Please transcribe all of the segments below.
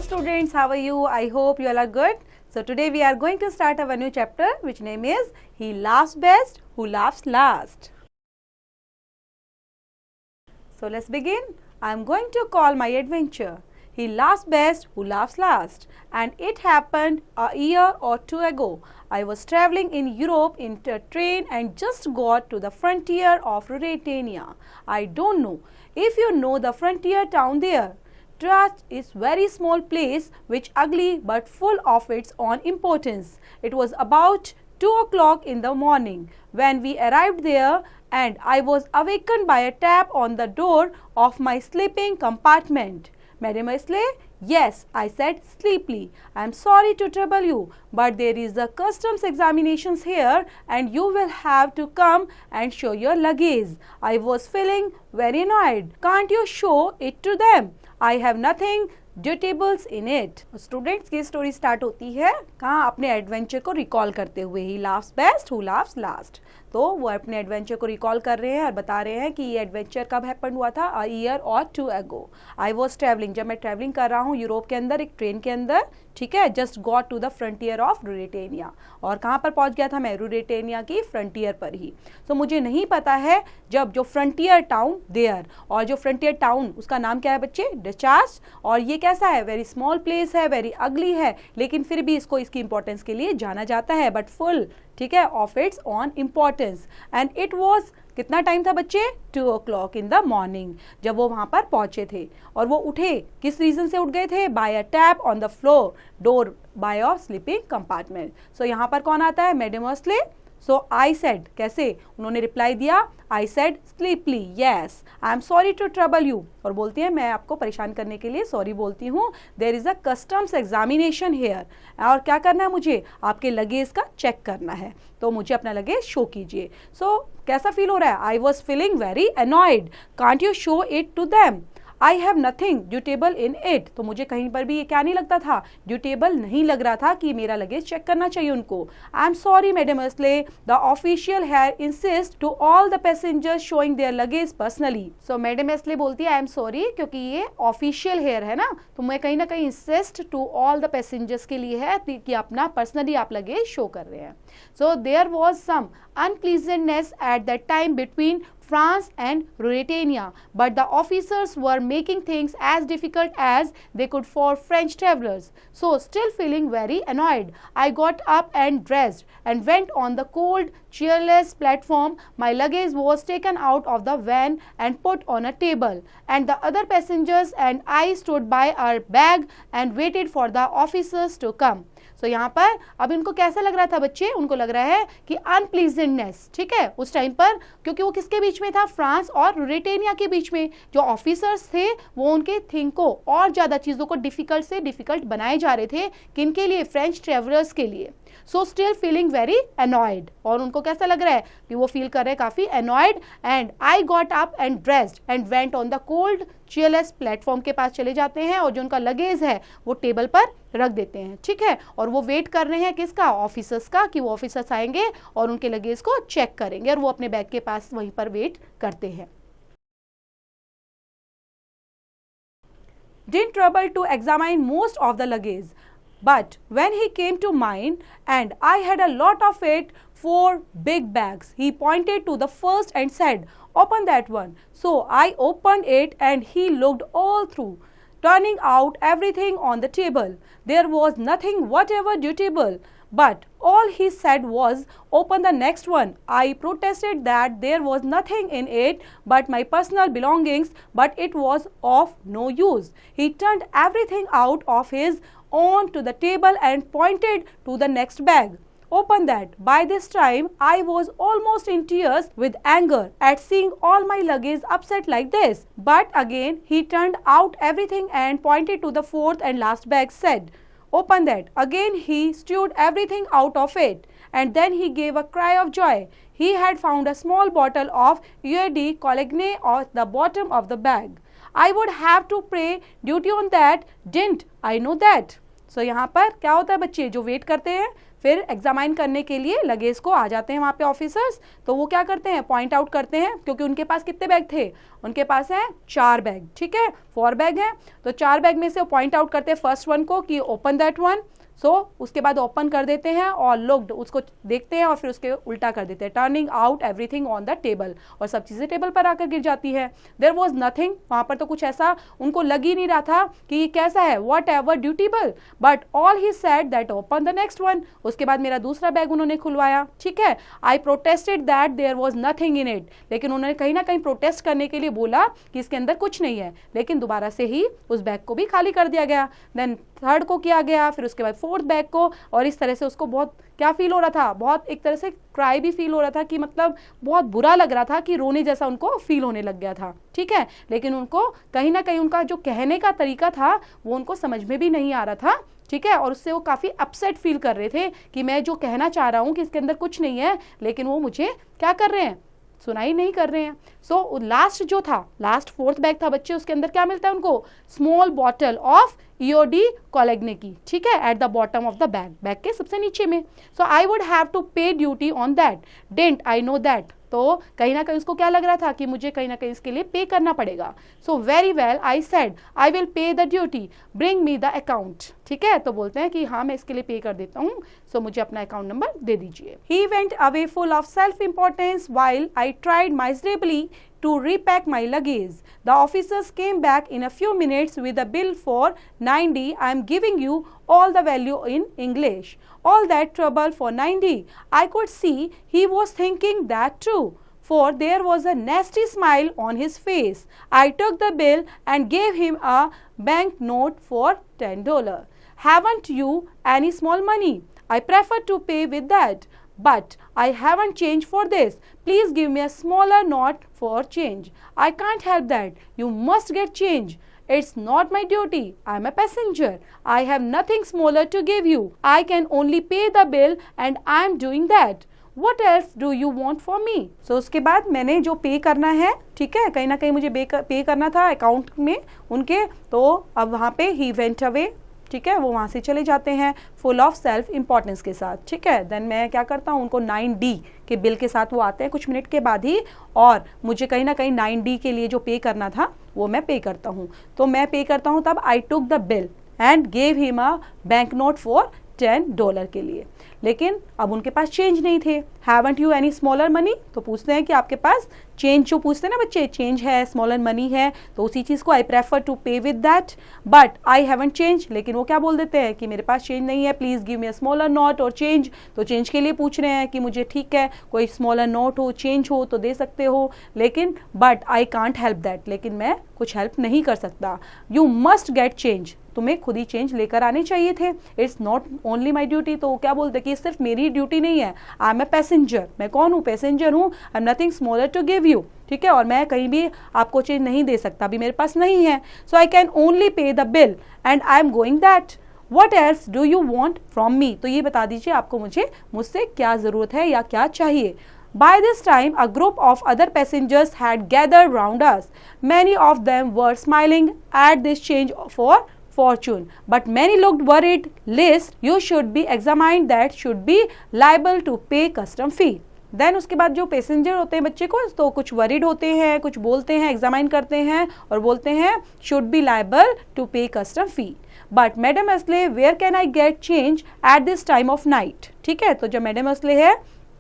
students, how are you? I hope you all are good. So today we are going to start our new chapter which name is He Laughs Best Who Laughs Last. So let's begin. I am going to call my adventure He Laughs Best Who Laughs Last, and it happened a year or two ago. I was traveling in Europe in a train and just got to the frontier of Ruritania. I don't know if you know the frontier town there. Trach is very small place which ugly but full of its own importance. It was about 2 o'clock in the morning when we arrived there, and I was awakened by a tap on the door of my sleeping compartment. Mademoiselle? Yes, I said sleepily. I am sorry to trouble you, but there is a customs examinations here and you will have to come and show your luggage. I was feeling very annoyed. Can't you show it to them? I have nothing dutiables in it. Students की story start होती है कहाँ? अपने adventure को recall करते हुए. He laughs best who laughs last. तो वो अपने एडवेंचर को रिकॉल कर रहे हैं और बता रहे हैं कि ये एडवेंचर कब हैपन हुआ था. अ ईयर और 2 अगो. आई वॉज ट्रैवलिंग, जब मैं ट्रैवलिंग कर रहा हूँ यूरोप के अंदर एक ट्रेन के अंदर, ठीक है. Just got to the frontier of Ruritania. और कहाँ पर पहुँच गया था मैं? रूरेटेनिया की फ्रंटियर पर ही. तो मुझे नहीं पता है जब जो फ्रंटियर टाउन देयर, और जो फ्रंटियर टाउन उसका नाम क्या है बच्चे? डचास. और ये कैसा है? वेरी स्मॉल प्लेस है, वेरी अगली है, लेकिन फिर भी इसको इसकी इंपॉर्टेंस के लिए जाना जाता है, बट फुल, ठीक है, of its on importance. And it was, कितना टाइम था बच्चे? 2 o'clock इन द मॉर्निंग जब वो वहां पर पहुंचे थे. और वो उठे किस रीजन से उठ गए थे? By a tap on the floor door by your sleeping compartment. So यहाँ पर कौन आता है? मैडेमोसले. सो आई सेड, कैसे उन्होंने रिप्लाई दिया? I said sleepily, yes, I am sorry to trouble you. और बोलती है मैं आपको परेशान करने के लिए सॉरी बोलती हूँ. There is a customs examination here. और क्या करना है मुझे? आपके लगेज का चेक करना है, तो मुझे अपना लगेज शो कीजिए. सो कैसा फील हो रहा है? I was feeling very annoyed. Can't you show it to them? I have nothing dutiable in it. तो मुझे कहीं पर भी ये क्या नहीं लगता था? ड्यूटेबल नहीं लग रहा था कि मेरा लगेज चेक करना चाहिए उनको. I am sorry mademoiselle, the official have insist to all the passengers showing their luggage personally. So mademoiselle बोलती है आई एम सॉरी, क्योंकि ये ऑफिशियल हेयर है ना, तो मैं कहीं ना कहीं insist to all the passengers के लिए है कि अपना पर्सनली आप लगेज शो कर रहे हैं. So there was some unpleasantness at that time between France and Ruritania, but the officers were making things as difficult as they could for French travelers. So, still feeling very annoyed, I got up and dressed and went on the cold, cheerless platform. My luggage was taken out of the van and put on a table, and the other passengers and I stood by our bag and waited for the officers to come. So, यहाँ पर अब इनको कैसा लग रहा था बच्चे? उनको लग रहा है कि अनप्लीजेंटनेस, ठीक है, उस टाइम पर, क्योंकि वो किसके बीच में था? फ्रांस और रूरेटेनिया के बीच में. जो ऑफिसर्स थे वो उनके थिंक को और ज़्यादा चीज़ों को डिफिकल्ट से डिफिकल्ट बनाए जा रहे थे. किनके लिए? फ्रेंच ट्रेवलर्स के लिए. So still feeling very annoyed. और उनको कैसा लग रहा है कि वो फील कर रहे हैं काफ़ी annoyed. And I got up and dressed and went on the cold chairless platform के पास चले जाते हैं और जो उनका लगेज है वो टेबल पर रख देते हैं, ठीक है. और वो वेट कर रहे हैं किसका? ऑफिसर्स का, कि वो ऑफिसर्स आएंगे और उनके लगेज को चेक करेंगे, और वो अपने बैग के पास वहीं पर वेट करते हैं. Didn't trouble to examine most of the luggage, but when he came to mine and I had a lot of it, 4 big bags, he pointed to the first and said, open that one. So I opened it and he looked all through, turning out everything on the table. There was nothing whatever dutiable, but all he said was, open the next one. I protested that there was nothing in it but my personal belongings, but it was of no use. He turned everything out of his own to the table and pointed to the next bag. Open that. By this time, I was almost in tears with anger at seeing all my luggage upset like this. But again, he turned out everything and pointed to the 4th and last bag, said, open that. Again, he stewed everything out of it. And then he gave a cry of joy. He had found a small bottle of Eau de Cologne at the bottom of the bag. I would have to pay duty on that. Didn't I know that? सो यहाँ पर क्या होता है बच्चे? जो wait करते हैं फिर एग्जामाइन करने के लिए लगेज को आ जाते हैं वहाँ पे ऑफिसर्स। तो वो क्या करते हैं, पॉइंट आउट करते हैं, क्योंकि उनके पास कितने बैग थे, उनके पास है 4 बैग, ठीक है, 4 बैग हैं, तो 4 बैग में से वो पॉइंट आउट करते हैं फर्स्ट वन को कि ओपन दैट वन। उसके बाद ओपन कर देते हैं और लुक्ड, उसको देखते हैं और फिर उसके उल्टा कर देते हैं, turning out everything on the table, और सब चीज़ें टेबल पर आकर गिर जाती है। देयर वॉज नथिंग, वहाँ पर तो कुछ ऐसा उनको लग ही नहीं रहा था कि ये कैसा है, whatever dutiable, but all he said that open the next one. उसके बाद मेरा दूसरा बैग उन्होंने खुलवाया, ठीक है। I protested that there was nothing in it, लेकिन उन्होंने कहीं ना कहीं प्रोटेस्ट करने के लिए बोला कि इसके अंदर कुछ नहीं है, लेकिन दोबारा से ही उस बैग को भी खाली कर दिया गया। देन थर्ड को किया गया, फिर उसके बाद फोर्थ बैग को, और इस तरह से उसको बहुत क्या फील हो रहा था, बहुत एक तरह से क्राई भी फील हो रहा था, कि मतलब बहुत बुरा लग रहा था, कि रोने जैसा उनको फील होने लग गया था, ठीक है। लेकिन उनको कहीं ना कहीं उनका जो कहने का तरीका था वो उनको समझ में भी नहीं आ रहा था, ठीक है, और उससे वो काफ़ी अपसेट फील कर रहे थे कि मैं जो कहना चाह रहा हूँ कि इसके अंदर कुछ नहीं है, लेकिन वो मुझे क्या कर रहे हैं, सुनाई नहीं कर रहे हैं। सो लास्ट जो था, लास्ट फोर्थ बैग था बच्चे, उसके अंदर क्या मिलता है उनको, स्मॉल बॉटल ऑफ ईओडी कोलेग्ने की, ठीक है, at the bottom of the bag, bag के सबसे नीचे में। सो आई वुड हैव टू पे duty on that, didn't I know that, तो कहीं ना कहीं उसको क्या लग रहा था कि मुझे कहीं ना कहीं इसके लिए पे करना पड़ेगा। So very well I said I will pay the duty, bring me the account, ठीक है, तो बोलते हैं कि हाँ मैं इसके लिए पे कर देता हूँ, सो मुझे अपना अकाउंट नंबर दे दीजिए। He went away full of self importance while I tried miserably to repack my luggage. The officers came back in a few minutes with a bill for 90. I am giving you all the value in English. All that trouble for 90. I could see he was thinking that too, for there was a nasty smile on his face. I took the bill and gave him a banknote for $10. Haven't you any small money? I prefer to pay with that. But I haven't change for this. Please give me a smaller note for change. I can't help that. You must get change. It's not my duty. I'm a passenger. I have nothing smaller to give you. I can only pay the bill and I'm doing that. What else do you want from me? So उसके बाद मैंने जो पे करना है, ठीक है, कहीं ना कहीं मुझे पे करना था अकाउंट में उनके, तो अब वहाँ पे ही वेंट अवे, ठीक है, वो वहाँ से चले जाते हैं फुल ऑफ सेल्फ इंपॉर्टेंस के साथ, ठीक है। देन मैं क्या करता हूँ, उनको 9D के बिल के साथ वो आते हैं कुछ मिनट के बाद ही, और मुझे कहीं ना कहीं 9D के लिए जो पे करना था वो मैं पे करता हूँ। तो मैं पे करता हूँ तब I took the bill and gave him a bank note for $10 के लिए, लेकिन अब उनके पास चेंज नहीं थे। Haven't you any smaller money, तो पूछते हैं कि आपके पास चेंज, जो पूछते हैं ना बच्चे, चेंज है, स्मॉलर मनी है, तो उसी चीज़ को आई प्रेफर टू पे with that, but I haven't change, लेकिन वो क्या बोल देते हैं कि मेरे पास चेंज नहीं है, please give me a smaller note और चेंज। तो चेंज के लिए पूछ रहे हैं कि मुझे ठीक है कोई स्मॉलर नोट हो, चेंज हो तो दे सकते हो, लेकिन but I can't help that, लेकिन मैं कुछ हेल्प नहीं कर सकता। यू मस्ट गेट चेंज, तुम्हें खुद ही चेंज लेकर आने चाहिए थे। It's not only my duty, तो क्या बोलते कि सिर्फ मेरी ड्यूटी नहीं है, आई एम ए पैसेंजर, मैं कौन हूँ, पैसेंजर हूँ, I am nothing smaller to give you, ठीक है, और मैं कहीं भी आपको चेंज नहीं दे सकता, अभी मेरे पास नहीं है। So I can only pay the bill and I am going that. What else do you want from me, तो ये बता दीजिए आपको मुझसे क्या ज़रूरत है या क्या चाहिए। By this time, a group of other passengers had gathered round us. Many of them were smiling at this change for fortune, but many looked worried lest you should be examined that should be liable to pay custom fee. Then उसके बाद जो passenger होते हैं बच्चे को, तो कुछ worried होते हैं, कुछ बोलते हैं, एग्जामाइन करते हैं और बोलते हैं should be liable to pay custom fee. But madam Astley where can I get change at this time of night, ठीक है, तो जब मैडम असले है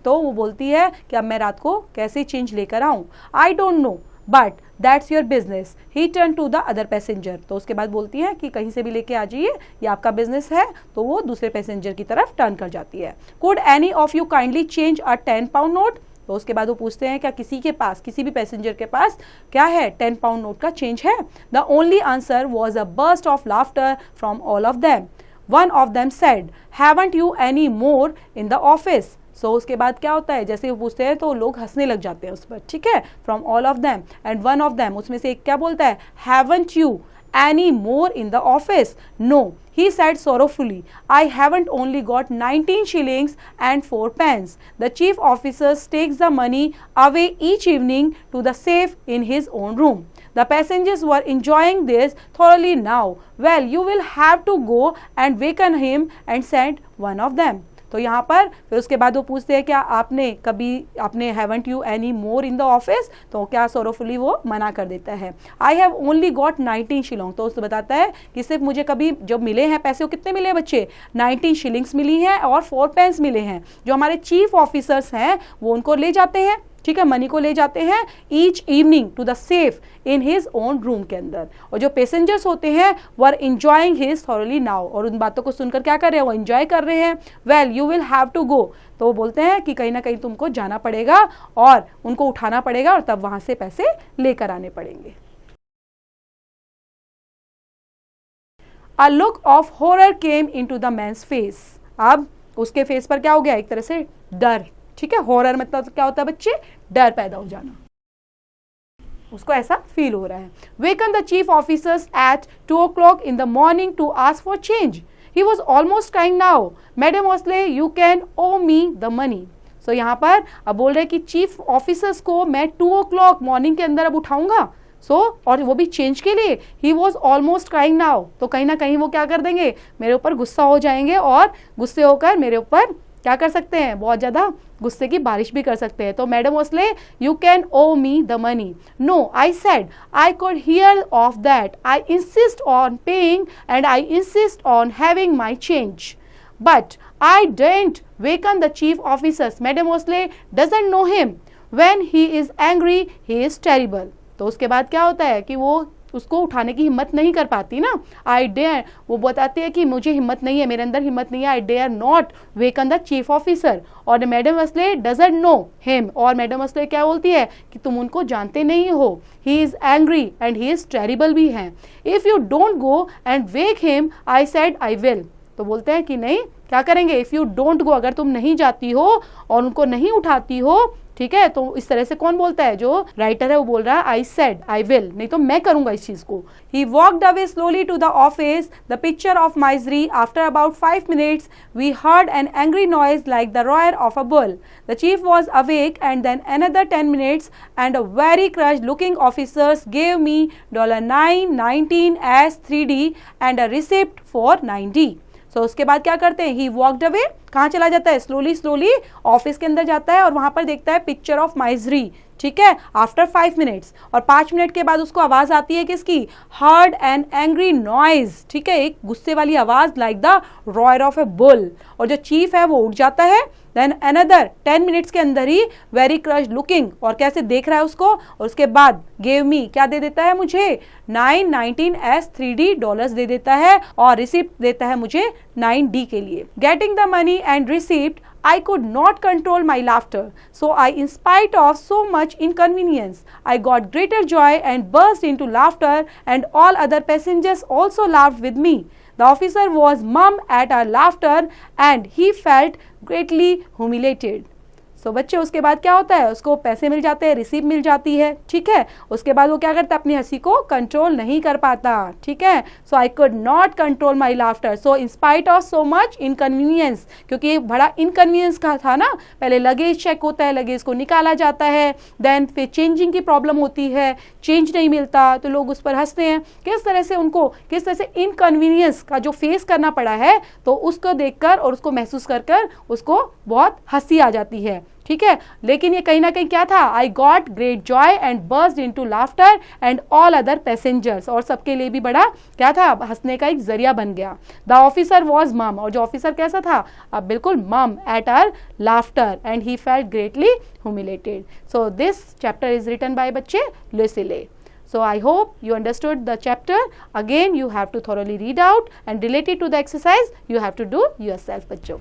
तो वो बोलती है कि अब मैं रात को कैसे चेंज लेकर आऊँ। I don't know but that's your business, he turn to the other passenger, तो उसके बाद बोलती है कि कहीं से भी लेके आ जाइए, ये आपका बिजनेस है, तो वो दूसरे पैसेंजर की तरफ टर्न कर जाती है। Could any of you kindly change a 10 pound note, तो उसके बाद वो पूछते हैं क्या किसी के पास, किसी भी पैसेंजर के पास क्या है, 10 पाउंड नोट का चेंज है। The only answer was a burst of laughter from all of them. One of them said haven't you any more in the office, so उसके बाद क्या होता है, जैसे वो पूछते हैं तो लोग हंसने लग जाते हैं उस पर, ठीक है, from all of them. And one of them, उसमें से एक क्या बोलता है, haven't you any more in the office, no, he said sorrowfully, I haven't only got 19 shillings and 4 pence. The chief officer takes the money away each evening to the safe in his own room. The passengers were enjoying this thoroughly now. Well, you will have to go and waken him and send one of them. तो यहाँ पर फिर उसके बाद वो पूछते हैं क्या आपने haven't you any more in the office, तो क्या सोरोफुली वो मना कर देता है। I have only got 19 Shillong, तो उसको बताता है कि सिर्फ मुझे कभी जब मिले हैं पैसे, वो कितने मिले बच्चे, 19 शिलिंग्स मिली हैं और 4 पेंस मिले हैं। जो हमारे चीफ ऑफिसर्स हैं वो उनको ले जाते हैं, ठीक है, मनी को ले जाते हैं each evening to the safe in his own room के अंदर। और जो पैसेंजर्स होते हैं वो are enjoying his thoroughly now, और उन बातों को सुनकर क्या कर रहे हैं, वो इंजॉय कर रहे हैं। Well you will have to go, तो वो बोलते हैं कि कहीं ना कहीं तुमको जाना पड़ेगा और उनको उठाना पड़ेगा और तब वहां से पैसे लेकर आने पड़ेंगे। A look of horror came into the man's face, अब उसके फेस पर क्या हो गया, एक तरह से डर, ठीक है, हॉरर मतलब क्या होता है बच्चे, डर पैदा हो जाना, उसको ऐसा फील हो रहा है। Woken the chief officers at 2 o'clock in the morning to ask for change. He was almost crying now. Madam Osley, you can owe me the money. So यहाँ पर अब बोल रहे हैं कि चीफ ऑफिसर्स को मैं 2 o'clock मॉर्निंग के अंदर अब उठाऊंगा, और वो भी चेंज के लिए। He was almost crying now, तो कहीं ना कहीं वो क्या कर देंगे, मेरे ऊपर गुस्सा हो जाएंगे और गुस्से होकर मेरे ऊपर क्या कर सकते हैं, बहुत ज़्यादा गुस्से की बारिश भी कर सकते हैं। तो mademoiselle, you can owe me the money. No, I said I could hear of that, I insist on paying and I insist on having my change, but I didn't waken the chief officers. Madam ओस्ले doesn't know him, when he is angry he is terrible. तो उसके बाद क्या होता है कि वो उसको उठाने की हिम्मत नहीं कर पाती ना। आई डेयर, वो बताती है कि मुझे हिम्मत नहीं है, मेरे अंदर हिम्मत नहीं है। I dare not waken the chief officer, और मैडम ओस्ले डजंट नो हिम, और मैडम ओस्ले क्या बोलती है कि तुम उनको जानते नहीं हो। ही is angry and he is terrible भी है। If you don't go and wake him, I said I will. तो बोलते हैं कि नहीं, क्या करेंगे, इफ यू डोंट गो, अगर तुम नहीं जाती हो और उनको नहीं उठाती हो, ठीक है, तो इस तरह से कौन बोलता है, जो राइटर है वो बोल रहा है आई सेड आई विल, नहीं तो मैं करूंगा इस चीज को। He walked away slowly to the office, the picture of misery. After about 5 minutes we heard an angry noise like the roar of a bull. The chief was awake, and then another 10 minutes and a very crushed looking officers gave me $9.19 as 3D and a receipt for 9D. तो उसके बाद क्या करते हैं, ही walked away, कहाँ चला जाता है, स्लोली ऑफिस के अंदर जाता है और वहां पर देखता है पिक्चर ऑफ माइजरी, ठीक है, आफ्टर 5 minutes, और 5 मिनट के बाद उसको आवाज आती है किसकी, हर्ड एन एंग्री नॉइज, ठीक है, एक गुस्से वाली आवाज like the रॉयर of A bull, और जो चीफ है वो उठ जाता है। देन अनदर 10 minutes के अंदर ही वेरी क्रश लुकिंग, और कैसे देख रहा है उसको, और उसके बाद गेव मी, क्या दे देता है मुझे, 9.19 as 3D डॉलर्स दे देता है, और रिसिप्ट देता है मुझे 9D के लिए। Getting the money and receipt, I could not control my laughter, so in spite of so much inconvenience, I got greater joy and burst into laughter, and all other passengers also laughed with me. The officer was mum at our laughter, and he felt greatly humiliated. तो बच्चे उसके बाद क्या होता है, उसको पैसे मिल जाते हैं, रिसीव मिल जाती है, ठीक है, उसके बाद वो क्या करता है, अपनी हंसी को कंट्रोल नहीं कर पाता, ठीक है। So I could not control my laughter, so in spite of so much inconvenience, क्योंकि ये बड़ा इनकन्वीनियंस का था ना, पहले लगेज चेक होता है, लगेज को निकाला जाता है, देन फिर चेंजिंग की प्रॉब्लम होती है, चेंज नहीं मिलता तो लोग उस पर हंसते हैं। किस तरह से उनको, किस तरह से इनकन्वीनियंस का जो फेस करना पड़ा है, तो उसको देखकर और उसको महसूस कर उसको बहुत हंसी आ जाती है, ठीक है। लेकिन ये कहीं ना कहीं क्या था, I got great Joy and burst into laughter and all other passengers, और सबके लिए भी बड़ा क्या था, हंसने का एक जरिया बन गया। द ऑफिसर वॉज मम, और जो ऑफिसर कैसा था, अब बिल्कुल mum at our laughter, and he felt greatly humiliated. So this chapter is written by बच्चे Lucille. So I hope you understood the chapter. Again you have to thoroughly read out, and related to the exercise you have to do yourself बच्चों.